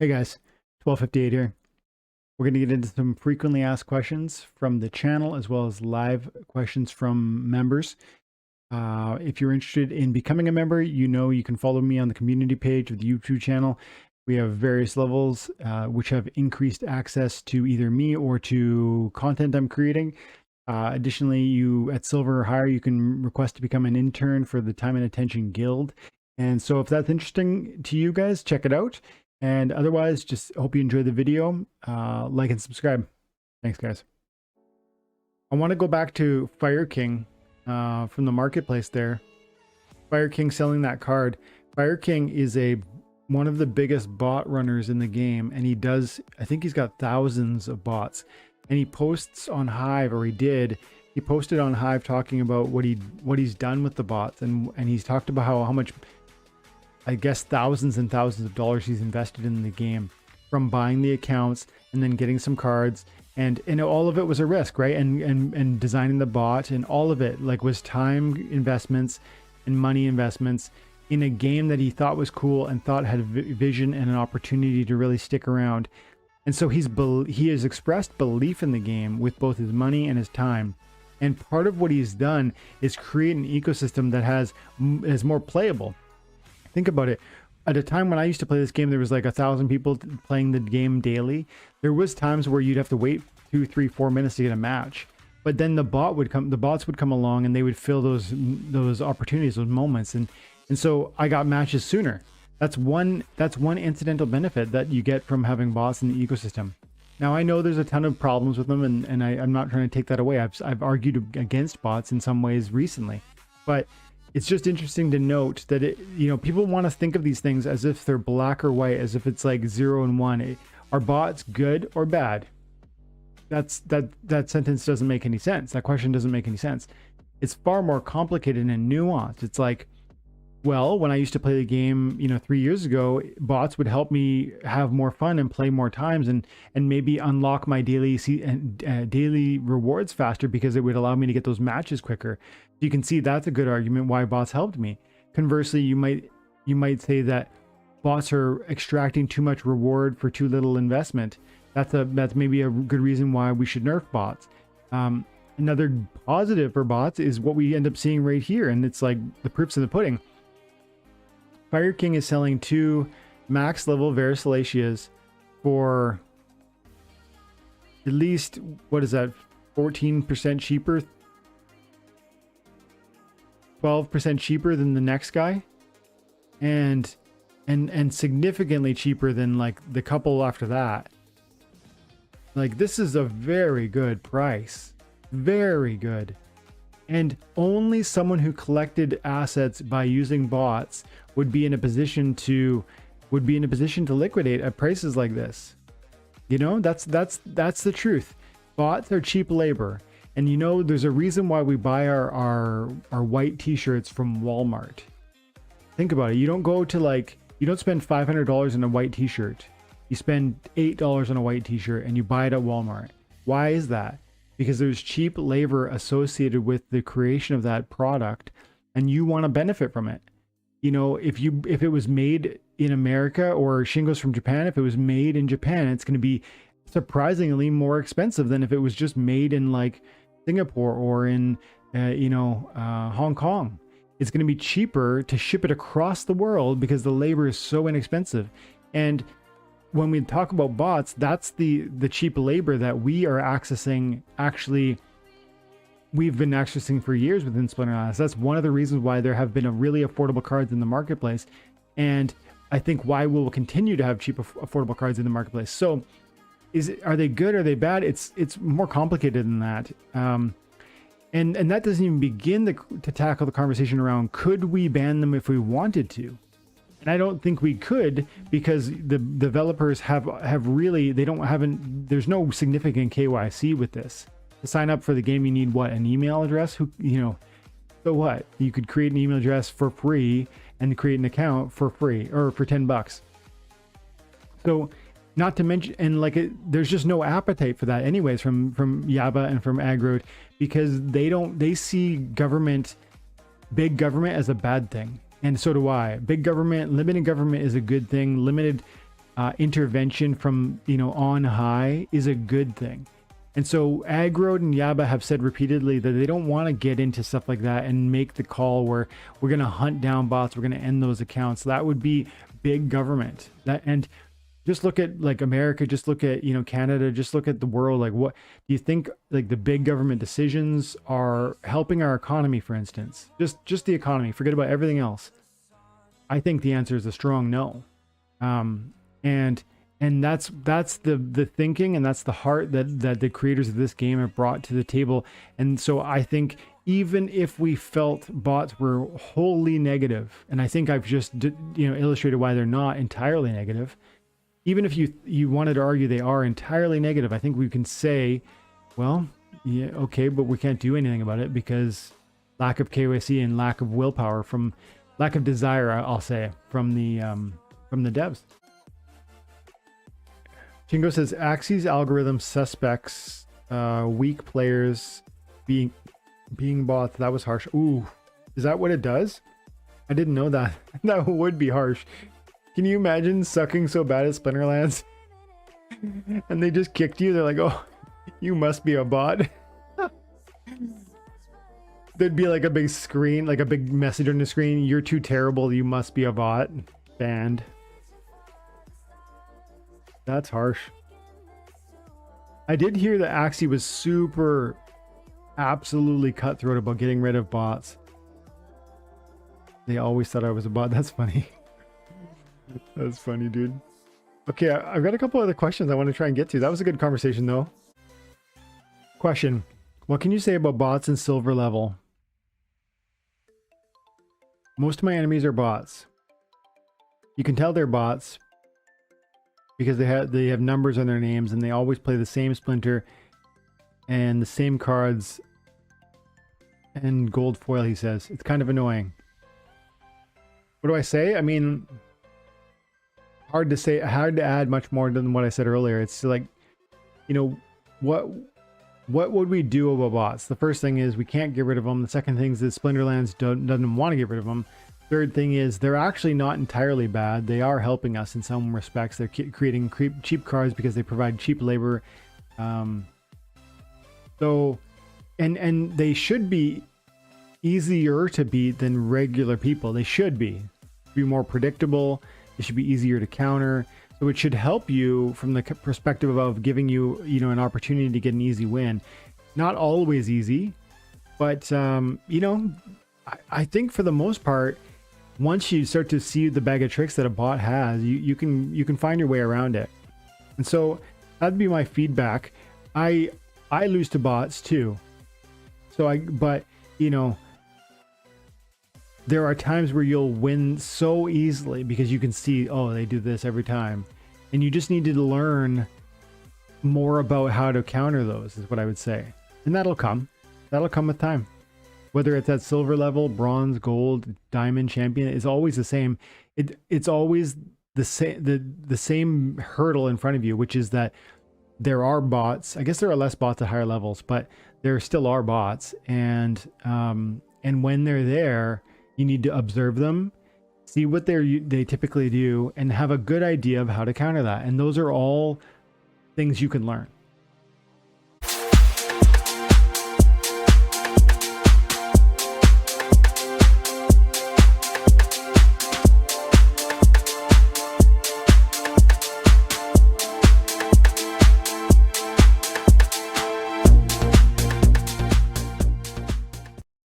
Hey guys, 1258 here. We're going to get into some frequently asked questions from the channel as well as live questions from members. If you're interested in becoming a member, you can follow me on the community page of the YouTube channel. We have various levels which have increased access to either me or to content I'm creating. Additionally, you at silver or higher, you can request to become an intern for the Time and Attention Guild. And so if that's interesting to you guys, check it out. And otherwise, just hope you enjoy the video. Like and subscribe. Thanks, guys. I want to go back to Fire King from the marketplace there. Fire King selling that card. Fire King is one of the biggest bot runners in the game, and I think he's got thousands of bots. And he posts on Hive, or he posted on Hive talking about what he's done with the bots, and he's talked about how much, I guess, thousands and thousands of dollars he's invested in the game, from buying the accounts and then getting some cards, and all of it was a risk, right? And designing the bot, and all of it was time investments and money investments in a game that he thought was cool and thought had vision and an opportunity to really stick around. And so he has expressed belief in the game with both his money and his time. And part of what he's done is create an ecosystem that is more playable. Think about it. At a time when I used to play this game, there was like 1,000 people playing the game daily. There was times where you'd have to wait 2, 3, 4 minutes to get a match. But then the bots would come along, and they would fill those opportunities, those moments. And so I got matches sooner. That's one incidental benefit that you get from having bots in the ecosystem. Now, I know there's a ton of problems with them, and I'm not trying to take that away. I've argued against bots in some ways recently, but it's just interesting to note that people want to think of these things as if they're black or white, as if it's like 0 and 1. Are bots good or bad? That sentence doesn't make any sense. That question doesn't make any sense. It's far more complicated and nuanced. It's like, well, when I used to play the game, 3 years ago, bots would help me have more fun and play more times, and maybe unlock my daily rewards faster, because it would allow me to get those matches quicker. You can see that's a good argument why bots helped me. Conversely, you might say that bots are extracting too much reward for too little investment. That's maybe a good reason why we should nerf bots. Another positive for bots is what we end up seeing right here, and it's like the proof's in the pudding. Fire King is selling 2 max level Verisilatias for at least, what is that, 14% cheaper, 12% cheaper than the next guy, and significantly cheaper than like the couple after that. Like, this is a very good price, very good. And only someone who collected assets by using bots would be in a position to liquidate at prices like this. That's the truth. Bots are cheap labor. And there's a reason why we buy our white t-shirts from Walmart. Think about it. You don't go to you don't spend $500 on a white t-shirt. You spend $8 on a white t-shirt and you buy it at Walmart. Why is that? Because there's cheap labor associated with the creation of that product, and you want to benefit from it. If it was made in America, or Shingos from Japan, if it was made in Japan, it's going to be surprisingly more expensive than if it was just made in like Singapore or in Hong Kong. It's going to be cheaper to ship it across the world because the labor is so inexpensive. And when we talk about bots, that's the cheap labor that we are accessing. Actually, we've been accessing for years within Splinterlands. That's one of the reasons why there have been a really affordable cards in the marketplace, and I think why we'll continue to have cheap affordable cards in the marketplace. So, are they good? Are they bad? It's more complicated than that, and that doesn't even begin to tackle the conversation around, could we ban them if we wanted to? And I don't think we could, because the developers there's no significant KYC with this. To sign up for the game, you need what? An email address? So what? You could create an email address for free and create an account for free, or for $10. So, not to mention, and there's just no appetite for that anyways from Yaba and from Agro, because they see big government as a bad thing. And so do I. Big government, limited government is a good thing. Limited intervention from, you know, on high is a good thing. And so Agrod and Yaba have said repeatedly that they don't want to get into stuff like that and make the call where we're going to hunt down bots, we're going to end those accounts. That would be big government. And just look at like America, just look at, you know, Canada, just look at the world. Like, what do you think, like, the big government decisions are helping our economy, for instance? Just the economy, forget about everything else. I think the answer is a strong no. And that's the thinking, and that's the heart that the creators of this game have brought to the table. And so I think even if we felt bots were wholly negative, and I think I've just, you know, illustrated why they're not entirely negative, even if you wanted to argue they are entirely negative, I think we can say, well, yeah, okay, but we can't do anything about it because lack of KYC and lack of willpower, from lack of desire, I'll say, from the devs. Chingo says Axie's algorithm suspects weak players being bots. That was harsh. Ooh, is that what it does? I didn't know that. That would be harsh. Can you imagine sucking so bad at Splinterlands and they just kicked you? They're like, oh, you must be a bot. There'd be like a big screen, like a big message on the screen. You're too terrible. You must be a bot. Banned. That's harsh. I did hear that Axie was super, absolutely cutthroat about getting rid of bots. They always thought I was a bot. That's funny. That's funny, dude. Okay, I've got a couple other questions I want to try and get to. That was a good conversation, though. Question. What can you say about bots in silver level? Most of my enemies are bots. You can tell they're bots because they have numbers on their names, and they always play the same Splinter and the same cards and gold foil, he says. It's kind of annoying. What do I say? I mean, hard to say, hard to add much more than what I said earlier. It's like, you know, what would we do about bots? The first thing is we can't get rid of them. The second thing is that Splinterlands doesn't want to get rid of them. Third thing is they're actually not entirely bad. They are helping us in some respects. They're creating cheap cards because they provide cheap labor. So, and they should be easier to beat than regular people. They should be more predictable. They should be easier to counter. So it should help you from the perspective of giving you, you know, an opportunity to get an easy win. Not always easy, but you know, I think for the most part, once you start to see the bag of tricks that a bot has, you can find your way around it. And so that'd be my feedback. I lose to bots too. But you know, there are times where you'll win so easily because you can see, oh, they do this every time. And you just need to learn more about how to counter those, is what I would say. And that'll come. That'll come with time. Whether it's at silver level, bronze, gold, diamond, champion, it's always the same. It's always the same hurdle in front of you, which is that there are bots. I guess there are less bots at higher levels, but there still are bots. And when they're there, you need to observe them, see what they typically do, and have a good idea of how to counter that. And those are all things you can learn.